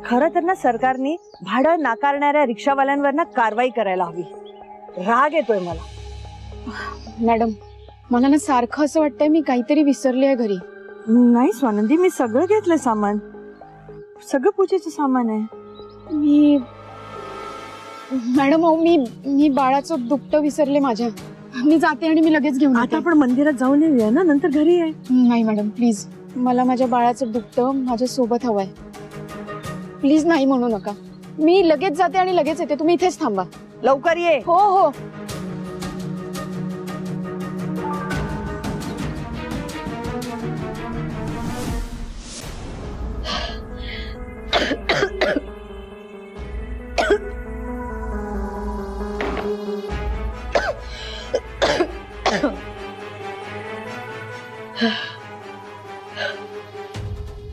खरं तर ना सरकारने भाडं नाकारणाऱ्या रिक्षावाल्यांवर ना कारवाई करायला हवी। राग येतोय मला। मॅडम मला ना सारखं असं वाटतंय मी काहीतरी विसरले आहे घरी। नाही स्वानंदी, मी सगळं घेतलं सामान, सगळं पूजेचं सामान आहे। मी मॅडम मी बाळाचं दुपटं विसरले माझ्या। मी जाते आणि मी लगेच घेऊन आता आपण मंदिरात जाऊन येऊया ना, नंतर घरी आहे। नाही मॅडम प्लीज, मला माझ्या बाळाचं दुपटं माझ्या सोबत हवंय। प्लीज नाही म्हणू नका, मी लगेच जाते आणि लगेच येते, तुम्ही इथेच थांबा। लवकर ये। हो हो।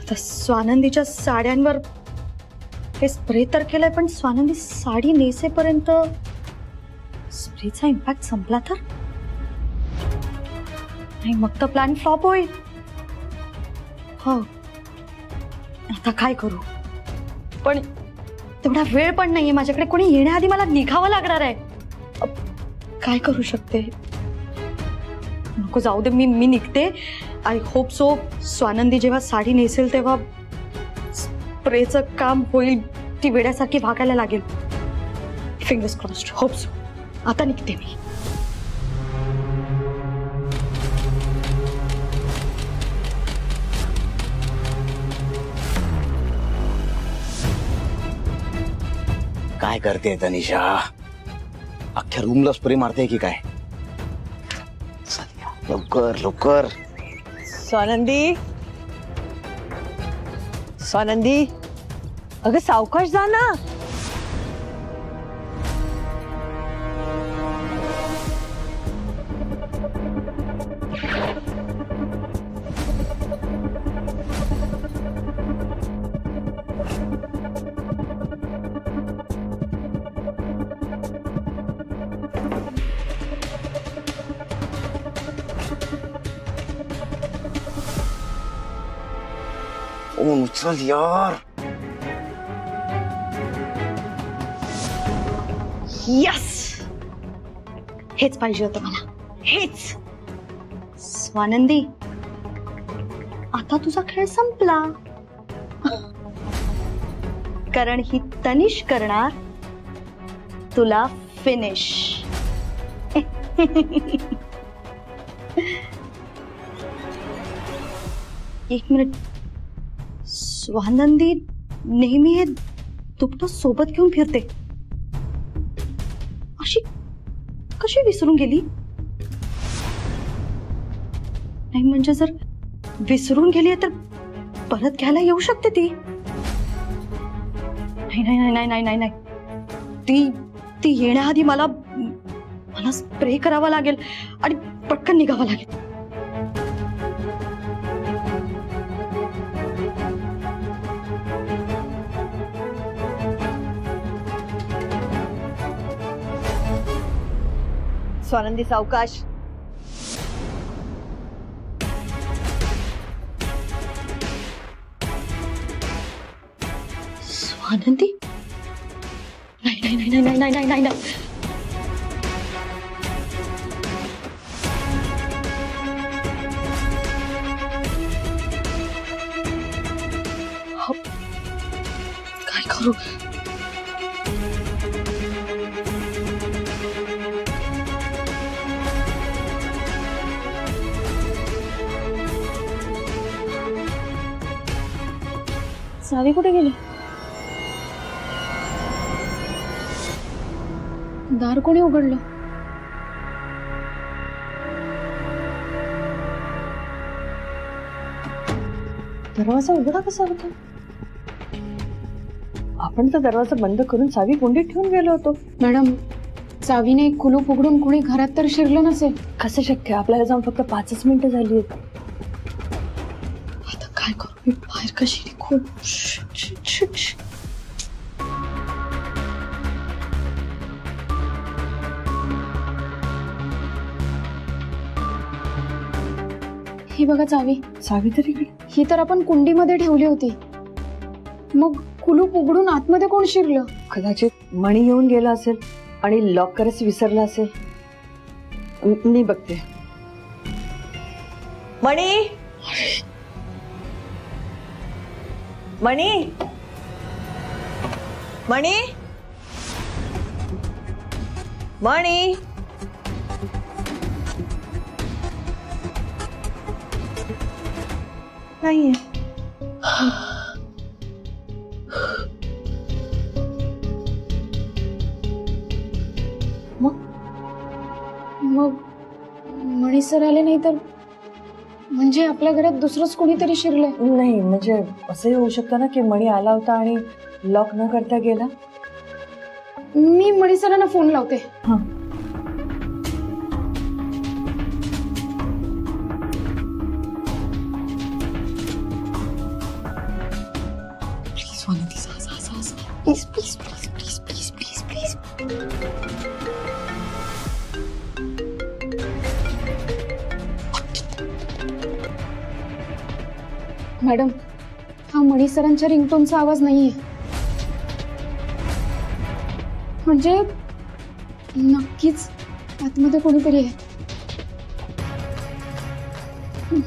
आता स्वानंदीच्या साड्यांवर हे स्प्रे तर केलंय, पण स्वानंदी साडी नेसेपर्यंत स्प्रेचा इम्पॅक्ट संपला तर नाही, मग तर प्लॅन फ्लॉप होईल। हो आता काय करू, पण तेवढा वेळ पण नाहीये माझ्याकडे, कोणी येण्याआधी मला निघावं लागणार आहे। काय करू शकते? नको जाऊ दे, मी निघते। आय होप सो स्वानंदी जेव्हा साडी नेसेल तेव्हा स्प्रेचं काम होईल, ती वेड्यासारखी वागायला लागेल। Fingers crossed, hope so. आता निघते मी। काय करते तनिषा? अख्ख्या रूमला स्प्रे मारते की काय? लवकर लवकर। स्वानंदी, स्वानंदी, अगं सावकाश जा ना। फोन उचल यार। यस, हेच पाहिजे होतं मला, हेच। स्वानंदी आता तुझा खेळ संपला, कारण ही तनिष करणार तुला फिनिश। एक मिनिट, स्वानंदी नेहमी हे दुपटं सोबत घेऊन फिरते, अशी कशी विसरून गेली? नाही म्हणजे जर विसरून गेली तर परत घ्यायला येऊ शकते ती। नाही नाही नाही नाही नाही नाही, ती येण्याआधी मला स्प्रे करावा लागेल आणि पटकन निघावं लागेल। स्वानंदी सावकाश। स्वानंदी नाही नाही नाही नाही नाही नाही नाही, काय करू? सावी कुठे गेली? दार कोणी उघडलं? दरवाजा उघडा कसा होता? आपण तर दरवाजा बंद करून चावी कुंडीत ठेवून गेलो होतो। मॅडम चावीने कुलूप उघडून कुणी घरात तर शिरलं नसेल। कसं शक्य? आपल्याला जाऊन फक्त 5 मिनिटं झाली आहेत। आता काय करू? मी बाहेर कशी निघू? ही बघा चावी। चावी तरी ही तर आपण कुंडीमध्ये ठेवली होती। मग कुलूप उघडून आतमध्ये कोण शिरलं? कदाचित मणी येऊन गेला असेल आणि लॉक करायचं विसरला असेल. मी बघते. मणी, मणी, मणी, मणी. नाहीये. मग मणी सर आले नाही तर म्हणजे आपल्या घरात दुसरंच कोणीतरी शिरलंय. नाही म्हणजे असंही होऊ शकतं ना की मणी आला होता आणि लॉक न करता गेला. मी मणी सरांना फोन लावते. हा. Please please please please please please please. Madam, हा मणी सरांच्या रिंगटोनचा आवाज नाहीये. म्हणजे नक्कीच आतमध्ये कोणीतरी आहे.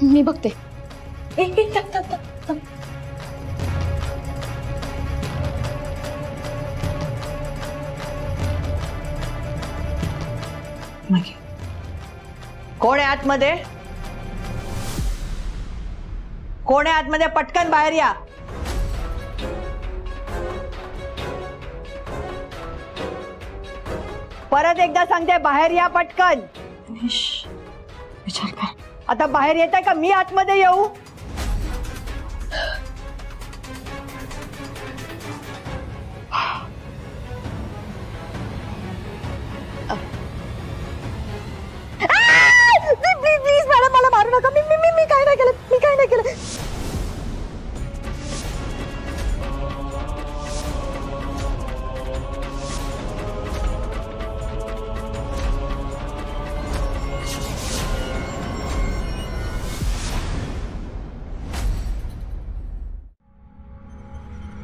मी बघते. कोण आहे आतमध्ये? कोण आहे आतमध्ये? पटकन बाहेर या. परत एकदा सांगते, बाहेर या पटकन. विचार कर. आता बाहेर येत आहे का मी आतमध्ये येऊ? प्लीज प्लीज मॅडम, मला मारू नका. मी काय नाही केलं. मी काय नाही केलं.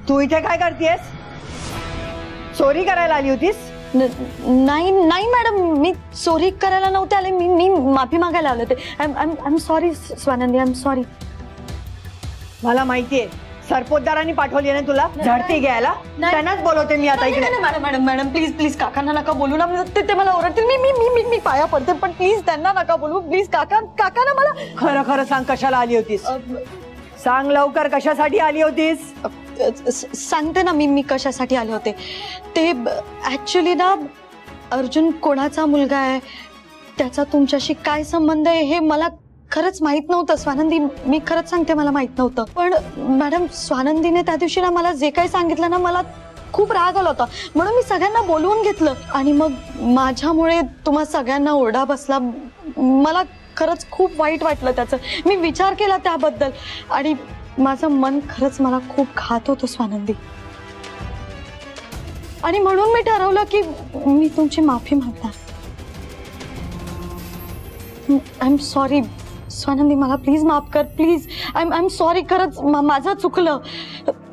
तू इथे काय करतेस? चोरी करायला आली होतीस? नाही नाही मॅडम, मी चोरी करायला नव्हते आले. मी माफी मागायला आले होते. I am sorry Swanandi, I am sorry. मला माहितीये सरपोतदारांनी पाठवली ना तुला झडती घ्यायला. त्यांनाच बोलवते मी आता इकडे. Madam madam madam please please काकांना नका बोलू ना. ते मला ओरडतील. मी पाया पडते, पण प्लीज त्यांना नका बोलू प्लीज. काकांना मला खरं खरं सांग, कशाला आली होतीस? सांग लवकर, कशासाठी आली होतीस? सांगते ना मी कशासाठी आले होते ते. ऍक्च्युली ना अर्जुन कोणाचा मुलगा आहे, त्याचा तुमच्याशी काय संबंध आहे हे मला खरंच माहित नव्हतं स्वानंदी. मी खरंच सांगते, मला माहित नव्हतं. पण मॅडम, स्वानंदीने त्या दिवशी ना मला जे काही सांगितलं ना, मला खूप राग आला होता. म्हणून मी सगळ्यांना बोलवून घेतलं आणि मग माझ्यामुळे तुम्हा सगळ्यांना ओरडा बसला. मला खरंच खूप वाईट वाटलं त्याचं. मी विचार केला त्याबद्दल आणि माझं मन खरंच मला खूप खात होतं स्वानंदी. आणि म्हणून मी ठरवलं की मी तुमची माफी मागणार. आय एम सॉरी स्वानंदी, मला प्लीज माफ कर प्लीज. आय एम सॉरी, खरंच माझं चुकलं.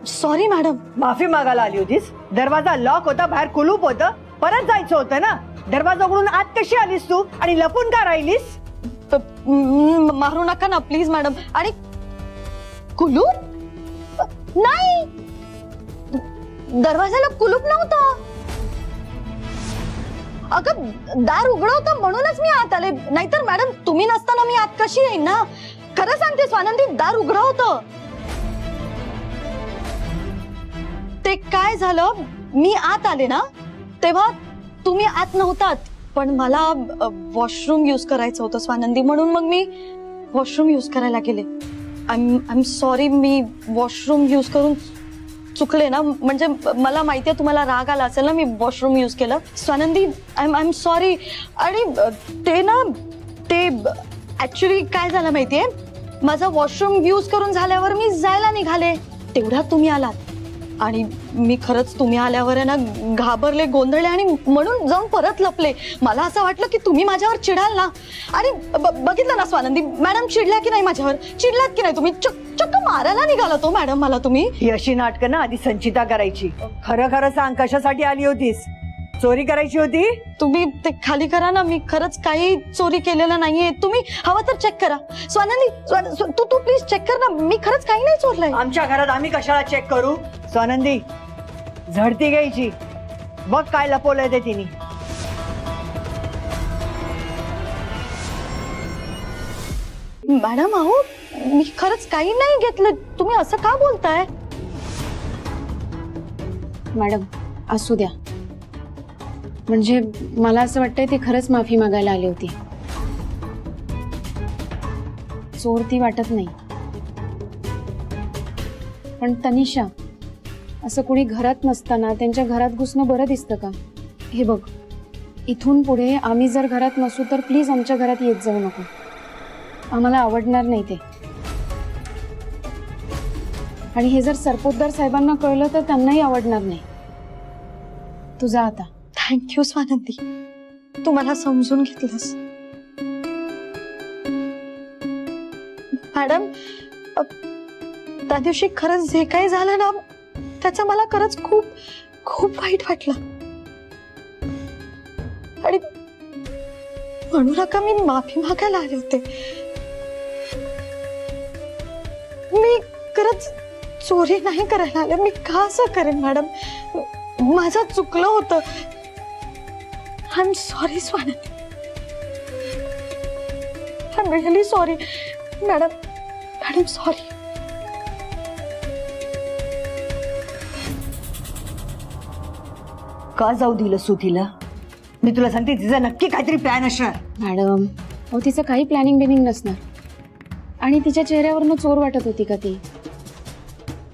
Sorry madam. माफी मागायला आली होतीस? दरवाजा लॉक होता, बाहेर कुलूप होतं, परत जायचं होतं ना. दरवाजा उघडून आत कशी आलीस तू आणि लपून का राहिलीस? मारू नका ना प्लीज मॅडम. आणि कुलूप नाही, दरवाजाला कुलूप नव्हतं. अगं दार उघडं होतं म्हणूनच मी आत आले. नाहीतर मॅडम तुम्ही नसताना मी आत कशी येईन ना. खरं सांगते स्वानंदी, दार उघडं होतं. ते काय झालं, मी आत आले ना तेव्हा तुम्ही आत नव्हतात. पण मला वॉशरूम यूज करायचं होतं स्वानंदी, म्हणून मग मी वॉशरूम यूज करायला गेले. I am sorry, me washroom use करून चुकले ना. म्हणजे मला माहिती आहे तुम्हाला राग आला असेल ना, मी वॉशरूम यूज केलं स्वानंदी. I am sorry. आणि ते ऍक्च्युली काय झालं माहितीये, माझं वॉशरूम यूज करून झाल्यावर मी जायला निघाले, तेवढ्यात तुम्ही आलात. आणि मी खरंच तुम्ही आल्यावर आहे ना घाबरले, गोंधळले आणि म्हणून जाऊन परत लपले. मला असं वाटलं की तुम्ही माझ्यावर चिडाल ना. आणि बघितलं ना स्वानंदी मॅडम, चिडल्या की नाही माझ्यावर? चिडलात की नाही तुम्ही? चक्क मारायला निघाला तो मॅडम मला तुम्ही. ही अशी नाटकं ना आधी संचिता करायची. खरं खरं सांग, कशासाठी आली होतीस? चोरी करायची होती? तुम्ही ते खाली करा ना, मी खरंच काही चोरी केलेलं नाहीये. तुम्ही हवं तर चेक करा. स्वानंदी तू प्लीज चेक कर ना, मी खरंच काही नाही चोरलंय. आमच्या घरात आम्ही कशाला चेक करू? स्वानंदी, झडती घ्यायची. बघ काय लपवलंय ते तिने. मॅडम अहो, मी खरंच काही नाही घेतलं. तुम्ही असं का बोलताय? मॅडम असू द्या. म्हणजे मला असं वाटतंय ती खरंच माफी मागायला आली होती. चोर ती वाटत नाही. पण तनिषा, असं कोणी घरात नसताना त्यांच्या घरात घुसणं बरं दिसतं का? हे बघ, इथून पुढे आम्ही जर घरात नसू तर प्लीज आमच्या घरात येत जाऊ नको. आम्हाला आवडणार नाही ते. आणि हे जर सरपोतदार साहेबांना कळलं तर त्यांनाही आवडणार नाही. तू जा आता. थँक्यू स्वानंदी, तू मला समजून घेतलंस. मॅडम, त्या दिवशी खरंच जे काही झालं ना त्याचा मला खरंच खूप खूप वाईट वाटलं. आणि म्हणू नका मी माफी मागायला आले होते. मी खरंच चोरी नाही करायला आले. मी का असं करेन मॅडम? माझं चुकलं होतं. I am sorry Swanandi. I am really sorry madam. Madam sorry. का जाऊ दिलं सु तिला? मी तुला सांगते, तिचा नक्की काहीतरी प्लॅन असणार. मॅडम अहो, तिचं काही प्लॅनिंग बिनिंग नसणार. आणि तिच्या चेहऱ्यावरनं चोर वाटत होती का ती?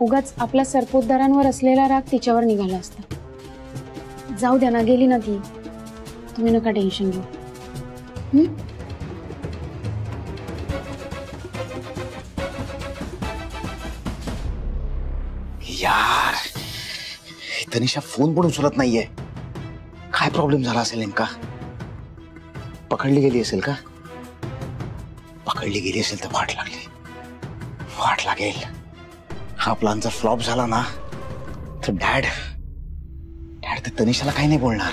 उगाच आपल्या सरपोतदारांवर असलेला राग तिच्यावर निघाला असता. जाऊ द्या ना, गेली ना ती. तुम्ही नका टेन्शन घेऊ. यार, तनिषा फोन पण उचलत नाहीये. काय प्रॉब्लेम झाला असेल नेमका? पकडली गेली असेल का? पकडली गेली असेल तर वाट लागेल. हा प्लान जर फ्लॉप झाला ना तर डॅड तर तनिषाला काही नाही बोलणार,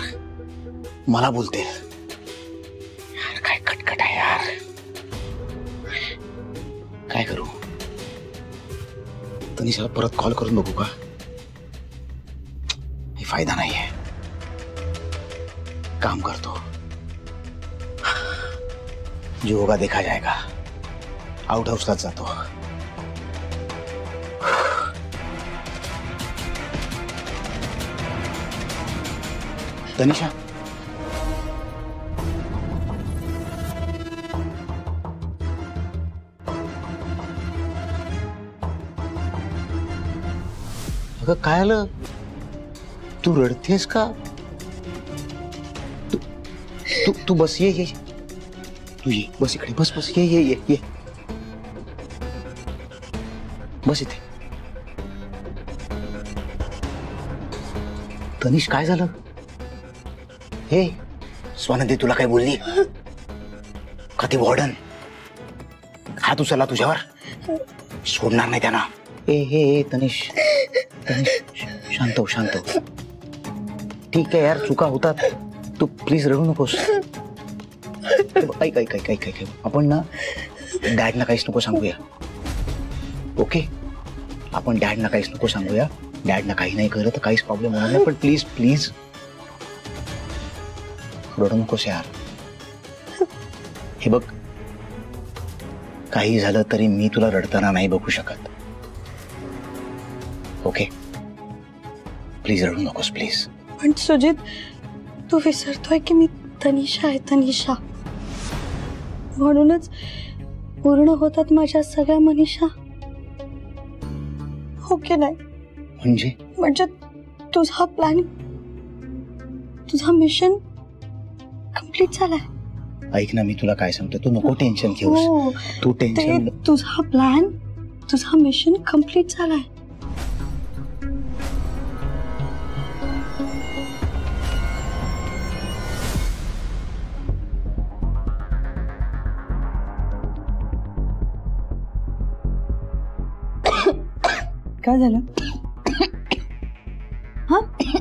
मला बोलते. यार काय कटकट आहे यार. काय करू? तनिषाला परत कॉल करून बघू का? हे फायदा नाहीये. काम करतो, जो होगा देखा जाएगा. आउट हाऊसलाच जातो. तनिषा, अगं काय आलं? तू रडतेस का? तू बस, ये तू ये, बस इकडे, बस ये बस इथे. तनिष काय झालं? हे स्वानंदी तुला काय बोलली का? ती वॉर्डन हात उचलला तुझ्यावर? सोडणार नाही त्यांना. हे तनिष शांत हो. ठीक आहे यार, चुका होतात. तू प्लीज रडू नकोस. ऐक आपण ना डॅडना काहीच नको सांगूया. ओके, आपण डॅडना काहीच नको सांगूया. डॅडना काही नाही कळलं तर काहीच प्रॉब्लेम होणार नाही. पण प्लीज रडू नकोस यार. हे बघ, काही झालं तरी मी तुला रडताना नाही बघू शकत. ओके, प्लीज रडू नकोस प्लीज. पण सुजित, तू विसरतोय की मी तनिषा आहे. तनिषा म्हणूनच पूर्ण होतात माझ्या सगळ्या मनीषा. ओके नाही म्हणजे तुझा प्लॅन, तुझा मिशन कंप्लीट झालाय. ऐक ना, मी तुला काय सांगतो, तू नको टेन्शन घेऊस. तू टेन्शन, तुझा प्लॅन, तुझा मिशन कंप्लीट झालाय. काय झालं?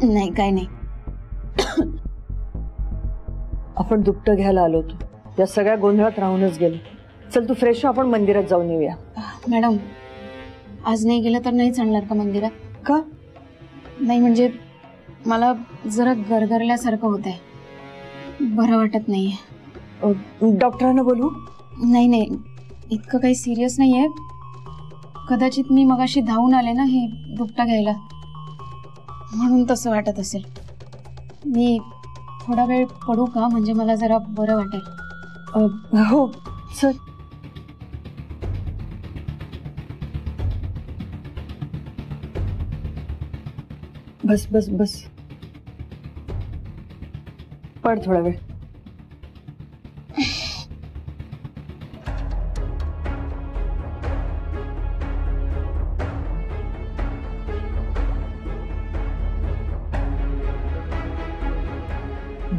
नाही काय नाही. आपण दुपटं घ्यायला आलो होतो, त्या सगळ्या गोंधळात राहूनच गेलो. चल तू फ्रेश हो, आपण मंदिरात जाऊन येऊया. मॅडम आज नाही गेलं तर नाही चालणार का मंदिरात? का? नाही म्हणजे मला जरा गरगरल्यासारखं होत आहे, बरं वाटत नाहीये. डॉक्टरांना बोलू? नाही नाही, इतकं काही सिरियस नाहीये. कदाचित मी मगाशी धावून आले ना हे दुपटा घ्यायला, म्हणून तसं वाटत असेल. मी थोडा वेळ पडू का? म्हणजे मला जरा बरं वाटेल. हो चल. बस बस बस, पड थोडा वेळ.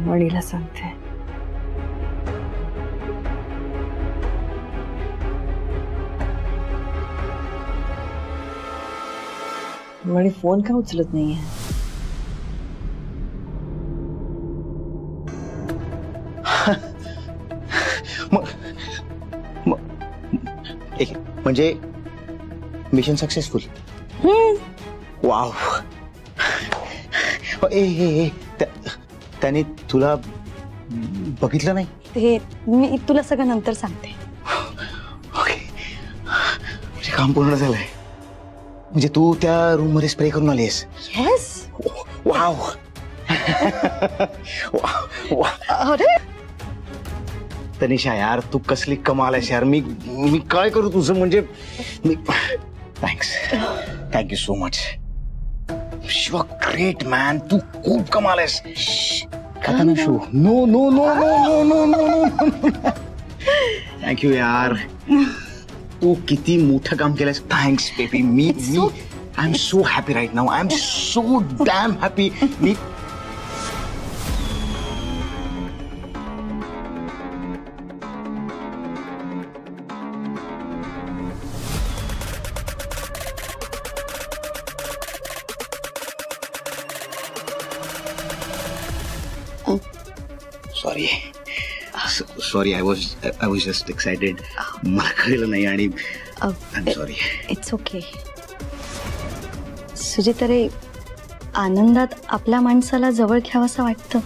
मणीला सांगते. मणी फोन का उचलत नाहीये? म्हणजे मिशन सक्सेसफुल. वाव. त्याने तुला बघितलं नाही? ते मी तुला सगळं नंतर सांगते. ओके, म्हणजे काम पूर्ण झालंय. म्हणजे तू त्या रूम मध्ये स्प्रे करून आलीस? येस. वाव. अरे तनिषा यार, तू कसली कमाल आहेस यार. मी काय करू तुझं? म्हणजे thanks, thank you so much. You are great man. तू खूप कमाल आहेस. खाता ना शू. No no no no no no no. Thank you यार, तू किती मोठं काम केलंस. Thanks baby. मी I am so happy right now. I am so damn happy. मी sorry I was just excited. मला कळलं नाही आणि I am sorry. It's okay. Sujit, अरे आनंदात आपल्या माणसाला जवळ घ्यावंसं वाटतं.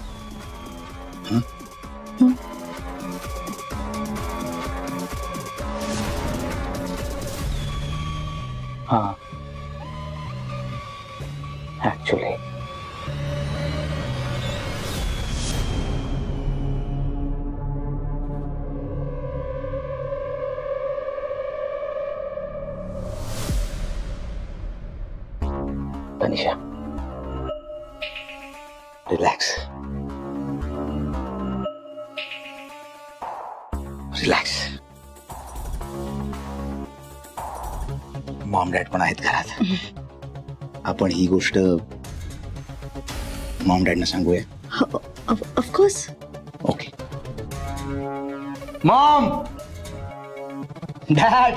हा, actually Tanisha, relax relax. Mom dad पण आहेत घरात. आपण ही गोष्ट मॉम डॅडना सांगूया. Of course. Okay. Mom, dad.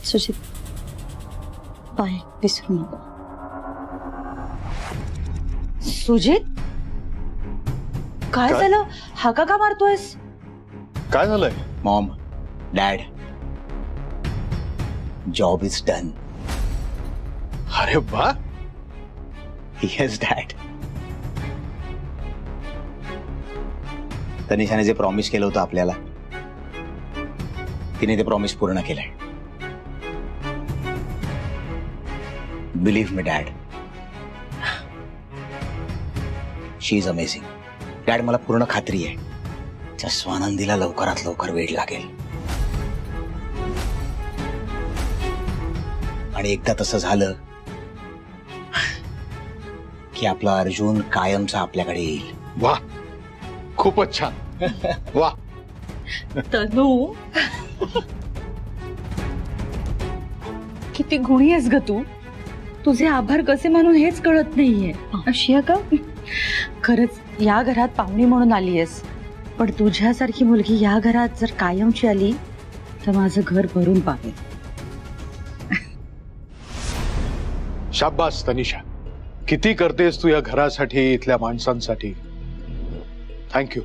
Sujit, bye. विसरू नको. सुजित, काय झालं? हाका का मारतोयस? काय झालंय? Maugham, dad, job is done. अरे वा. Yes dad. तनिषाने जे प्रॉमिस केलं होतं आपल्याला, तिने ते प्रॉमिस पूर्ण केलंय. Believe me dad, she is amazing. Dad, मला पूर्ण खात्री आहे त्या स्वानंदीला लवकरात लवकर वेळ लागेल. आणि एकदा तसं झालं की आपला अर्जुन कायमचा आपल्याकडे येईल. वा, खूपच छान. वा. तनू, किती गुणी आहेस ग तू. तुझे आभार कसे मानून हेच कळत नाहीये. अशी आहे का? खरंच या घरात पाहुणी म्हणून आली आहेस, पण तुझ्यासारखी मुलगी या घरात जर कायमची आली तर माझं घर भरून पावेल. शाब्बास तनिषा, किती करतेस तू या घरासाठी, इथल्या माणसांसाठी. थँक्यू.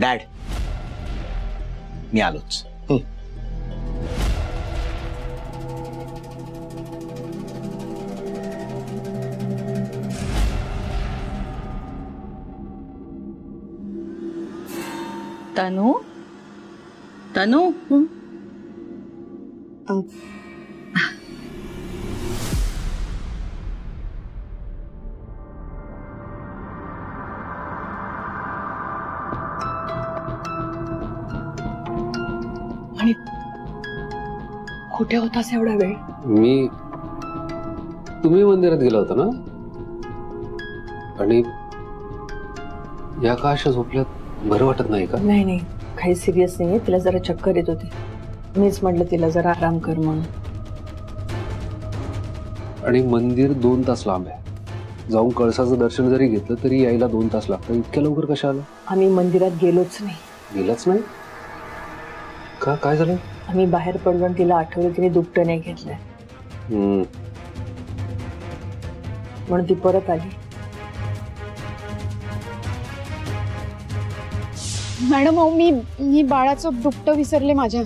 डॅड, मी आलोच. तनू, तनू, आणि कुठे होतास एवढा वेळ? तुम्ही मंदिरात गेला होता ना, आणि या का अशा झोपल्यात? बरं वाटत नाही का? नाही, काही सिरियस नाहीये. तिला जरा चक्कर येत होती. मीच म्हटलं तिला जरा आराम कर म्हणून. आणि मंदिर 2 तास लांब आहे. जाऊन कळसाचं दर्शन जरी घेतलं तरी यायला 2 तास लागतात. इतक्या लवकर कशा आलं? आम्ही मंदिरात गेलोच नाही. गेलाच नाही का? काय झालं? आम्ही बाहेर पडलो आणि तिला आठवलं तिने दुपटं नाही घेतलंय म्हणून ती परत आली. मॅडम, अहो मी बाळाचं दुपटं विसरले माझ्या.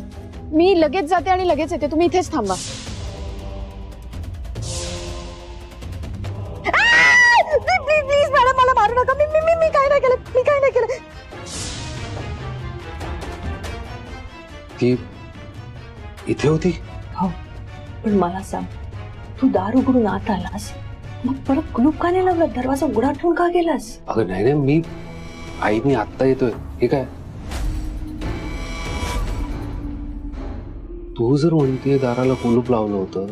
मी लगेच जाते आणि लगेच येते. तुम्ही इथेच थांबा. प्लीज मॅडम, मला मारू नका. मी काय नाही केलं. मी काय नाही केलं. ती इथे होती? हो, पण मला सांग, तू दार उघडून आत आलास, मग परत कुलूप का नाही लावला? दरवाजा उघडा ठेवून का गेलास? अगं नाही, मी आत्ता येतोय. हे काय? तू जर म्हणते दाराला कुलूप लावलं होतं,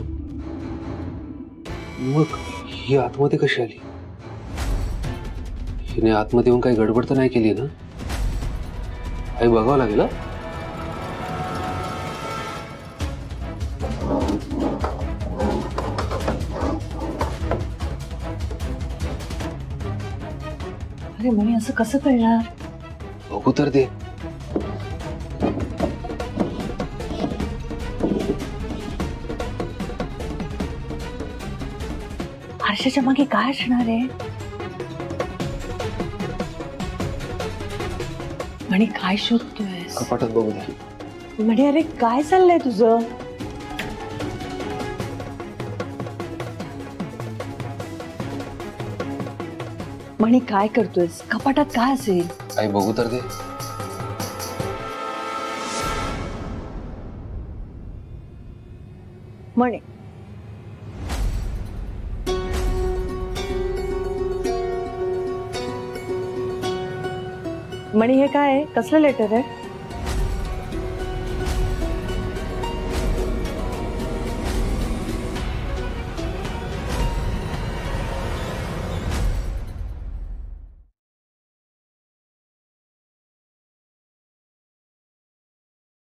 मग ही आतमध्ये कशी आली? हिने आतमध्ये येऊन काही गडबड तर नाही केली ना? आई, बघावं लागेल. अरे म्हणे, असं कसं कळणार? बघू तर दे. आरशाच्या मागे काय असणार आहे? म्हणे, काय शोधतोयस? कपाटात बघू दे. म्हणे, अरे काय चाललंय तुझं? म्हणे, काय करतोयस? कपाटात काय असेल? आई, बघू तर दे. म्हणे, हे काय आहे? कसलं लेटर आहे?